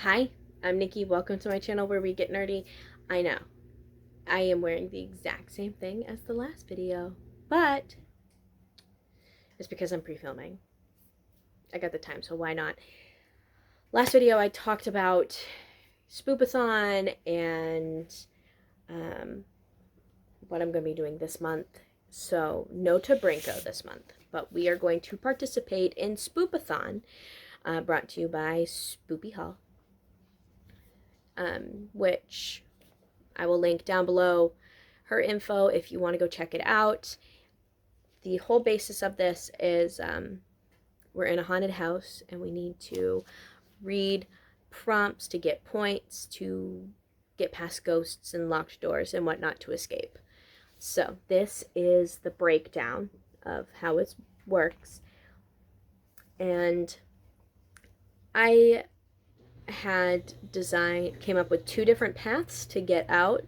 Hi, I'm Nikki. Welcome to my channel where we get nerdy. I know, I am wearing the exact same thing as the last video, but it's because I'm pre-filming. I got the time, so why not? Last video I talked about Spoopathon and what I'm going to be doing this month. So no Tabrinko this month, but we are going to participate in Spoopathon, brought to you by Spoopyhol, which I will link down below her info if you want to go check it out. The whole basis of this is we're in a haunted house and we need to read prompts to get points to get past ghosts and locked doors and whatnot to escape. So this is the breakdown of how it works. And I came up with two different paths to get out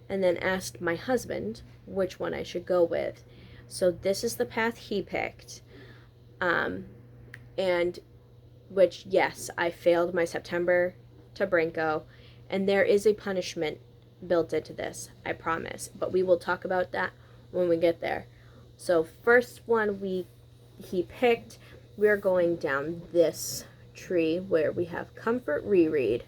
and then asked my husband which one I should go with. So this is the path he picked. And which, yes, I failed my September Tabrinko, and there is a punishment built into this, I promise. But we will talk about that when we get there. So first one he picked, we're going down this tree where we have Comfort Reread.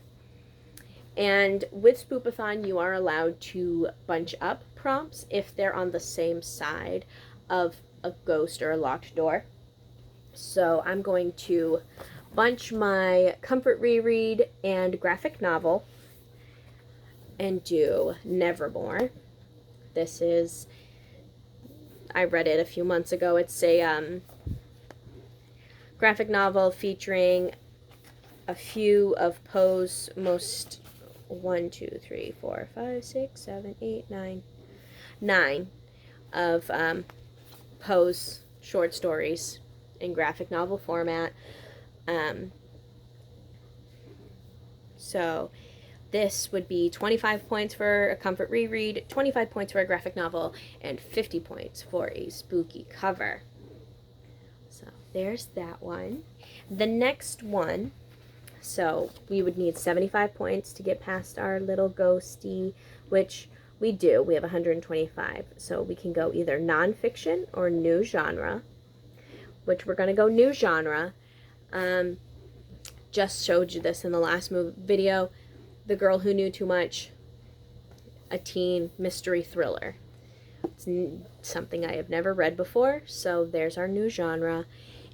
And with Spoopathon, you are allowed to bunch up prompts if they're on the same side of a ghost or a locked door. So I'm going to bunch my Comfort Reread and graphic novel and do Nevermore. This is, I read it a few months ago. It's a graphic novel featuring a few of Poe's most 9 of Poe's short stories in graphic novel format. So this would be 25 points for a Comfort Reread, 25 points for a graphic novel, and 50 points for a spooky cover. So there's that one. The next one, so we would need 75 points to get past our little ghosty, which we do. We have 125. So we can go either nonfiction or new genre, which we're going to go new genre. Just showed you this in the last video. The Girl Who Knew Too Much, a teen mystery thriller. It's something I have never read before, so there's our new genre.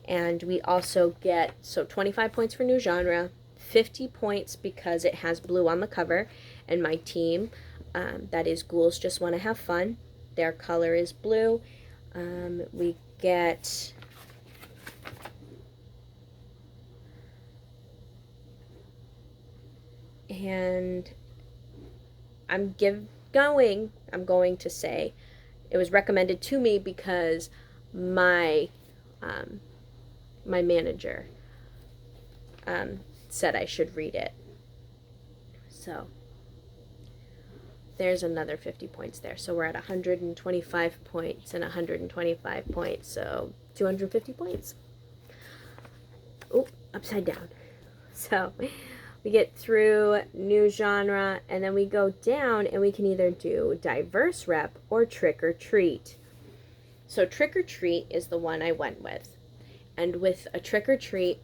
And we also get, so 25 points for new genre, 50 points because it has blue on the cover, and my team, that is Ghouls Just Want to Have Fun, their color is blue. We get and I'm going to say it was recommended to me because my my manager said I should read it. So there's another 50 points there. So we're at 125 points and 125 points. So 250 points. Oh, upside down. So we get through new genre, and then we go down and we can either do diverse rep or trick or treat. So trick or treat is the one I went with. And with a trick or treat,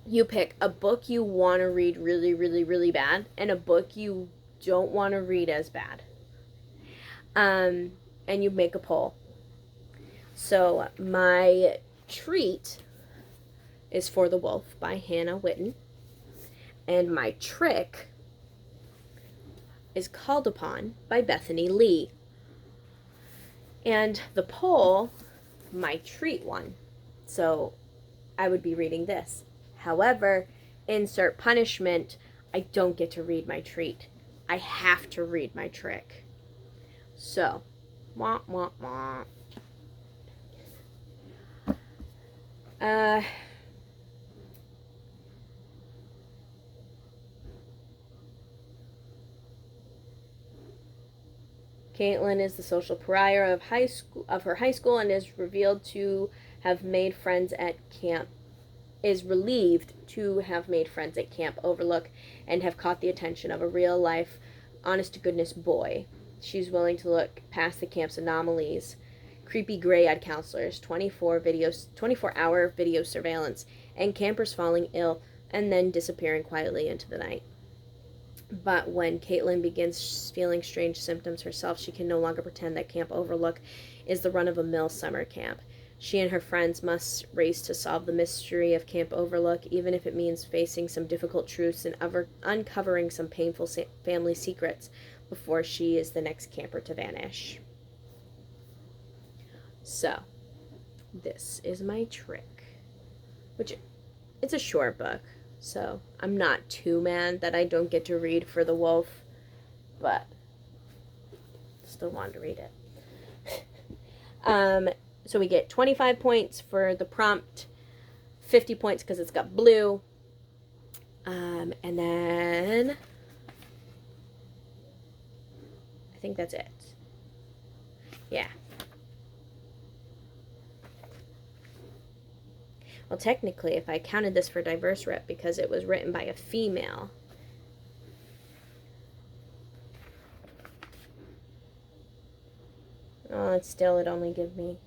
you pick a book you want to read really, really, really bad and a book you don't want to read as bad. And you make a poll. So my treat is For the Wolf by Hannah Whitten. And my trick is Called Upon by Bethany Lee. And the poll, my treat one. So I would be reading this. However, insert punishment, I don't get to read my treat. I have to read my trick. So, wah, wah, wah. Caitlin is the social pariah of her high school and is revealed to have made friends at camp is relieved to have made friends at Camp Overlook and have caught the attention of a real-life, honest-to-goodness boy. She's willing to look past the camp's anomalies, creepy gray-eyed counselors, 24-hour video surveillance, and campers falling ill and then disappearing quietly into the night. But when Caitlin begins feeling strange symptoms herself, she can no longer pretend that Camp Overlook is the run-of-the-mill summer camp. She and her friends must race to solve the mystery of Camp Overlook, even if it means facing some difficult truths and uncovering some painful family secrets before she is the next camper to vanish. So, this is my trick. Which, it's a short book, so I'm not too mad that I don't get to read For the Wolf, but still wanted to read it. So we get 25 points for the prompt, 50 points because it's got blue, and then I think that's it. Yeah. Well, technically, if I counted this for diverse rep because it was written by a female. Oh, it'd only give me...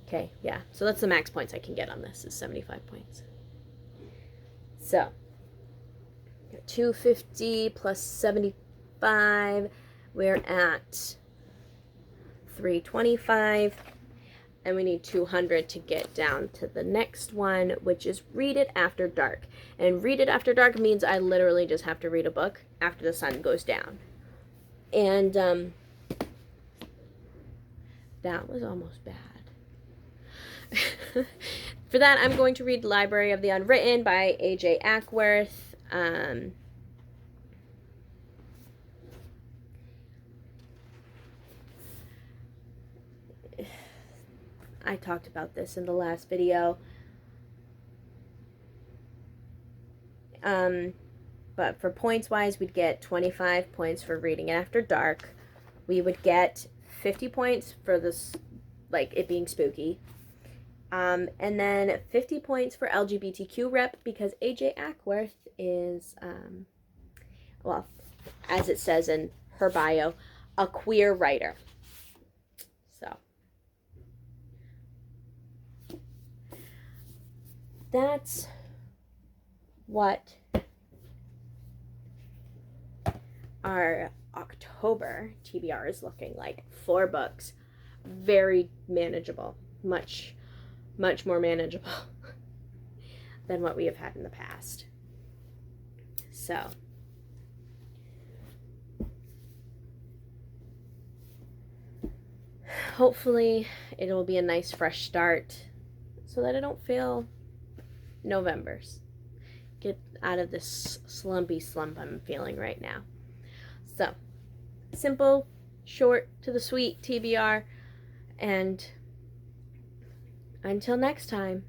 Okay, yeah. So that's the max points I can get on this, is 75 points. So, 250 plus 75. We're at 325. And we need 200 to get down to the next one, which is Read It After Dark. And Read It After Dark means I literally just have to read a book after the sun goes down. And that was almost bad. For that, I'm going to read Library of the Unwritten by A.J. Ackworth. I talked about this in the last video. But for points-wise, we'd get 25 points for Reading It After Dark. We would get 50 points for this, like, it being spooky. And then 50 points for LGBTQ rep because A.J. Ackworth is, well, as it says in her bio, a queer writer. So, that's what our October TBR is looking like. 4 books. Very manageable. Much more manageable than what we have had in the past. So, hopefully it will be a nice fresh start so that I don't feel November's. Get out of this slumpy slump I'm feeling right now. So, simple, short, to the sweet TBR, and until next time,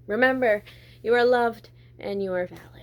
remember, you are loved and you are valid.